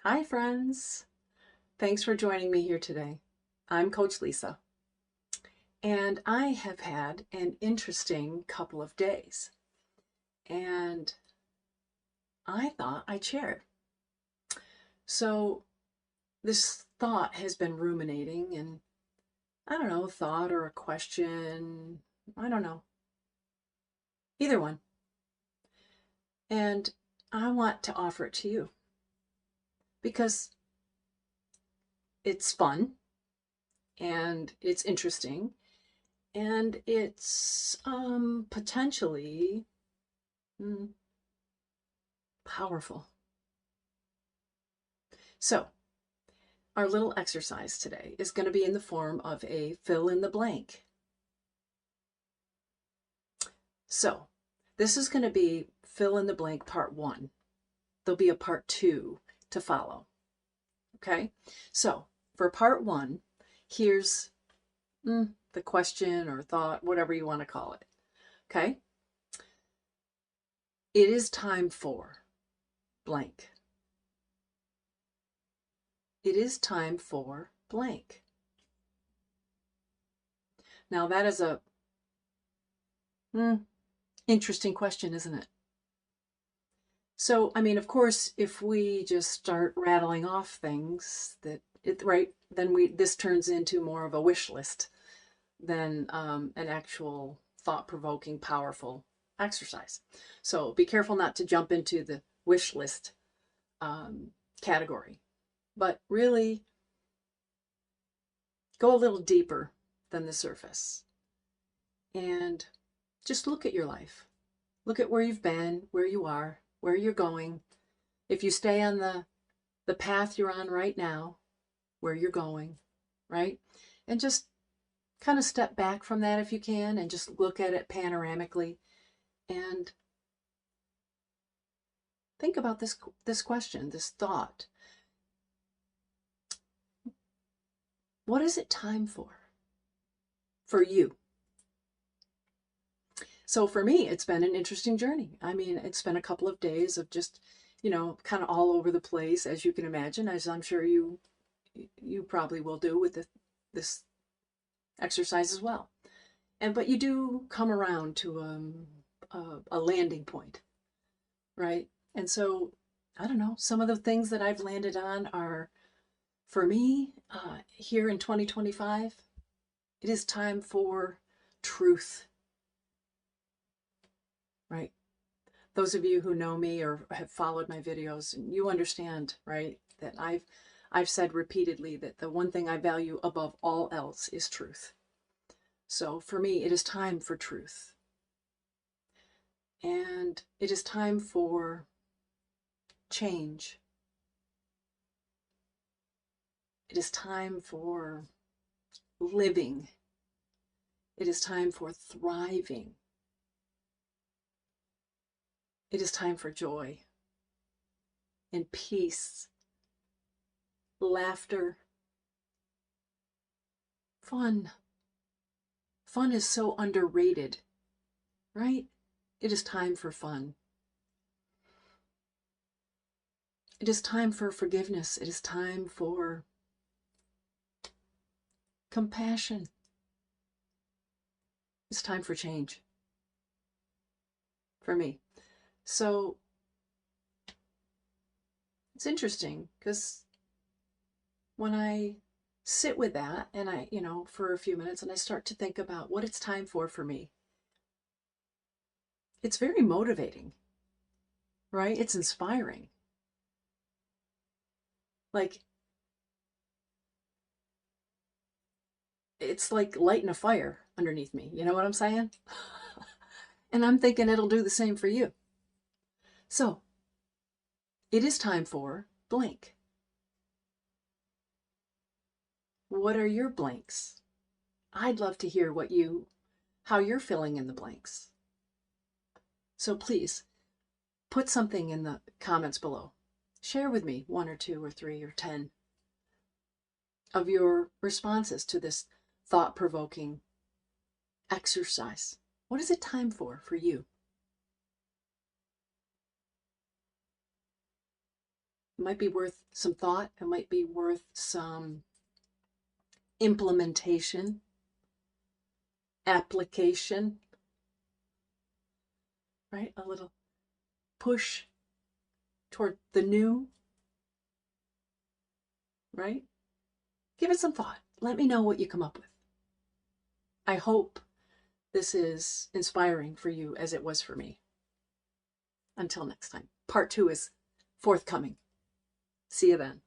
Hi, friends. Thanks for joining me here today. I'm Coach Lisa, and I have had an interesting couple of days, and I thought I'd share it. So, this thought has been ruminating, and I don't know, a thought or a question, I don't know, either one. And I want to offer it to you because it's fun and it's interesting and it's potentially mm, powerful. So, our little exercise today is going to be in the form of a fill in the blank. So, this is going to be fill in the blank part one. There'll be a part two to follow. Okay? So, for part one, here's the question or thought, whatever you want to call it. Okay? It is time for blank. It is time for blank. Now, that is a interesting question, isn't it? So, I mean, of course, if we just start rattling off things right, then this turns into more of a wish list than an actual thought-provoking, powerful exercise. So be careful not to jump into the wish list category, but really go a little deeper than the surface and just look at your life. Look at where you've been, where you are, where you're going. If you stay on the path you're on right now, where you're going, right? And just kind of step back from that if you can and just look at it panoramically and think about this question, this thought. What is it time for you? So for me, it's been an interesting journey. I mean, it's been a couple of days of just, kind of all over the place, as you can imagine, as I'm sure you probably will do with this exercise as well. But you do come around to a landing point, right? And so I don't know. Some of the things that I've landed on are, for me, here in 2025, it is time for truth, right? Those of you who know me or have followed my videos, you understand, right, that I've said repeatedly that the one thing I value above all else is truth. So for me, it is time for truth. And it is time for change. It is time for living. It is time for thriving. It is time for joy and peace, laughter, fun. Fun is so underrated, right? It is time for fun. It is time for forgiveness. It is time for compassion. It's time for change for me. So it's interesting because when I sit with that and for a few minutes and I start to think about what it's time for me, it's very motivating, right? It's inspiring. Like, it's like lighting a fire underneath me. You know what I'm saying? And I'm thinking it'll do the same for you. So it is time for blank. What are your blanks? I'd love to hear how you're filling in the blanks. So please put something in the comments below. Share with me one or two or three or 10 of your responses to this thought-provoking exercise. What is it time for you? It might be worth some thought. It might be worth some implementation, application, right? A little push toward the new, right? Give it some thought. Let me know what you come up with. I hope this is inspiring for you as it was for me. Until next time. Part 2 is forthcoming. See you then.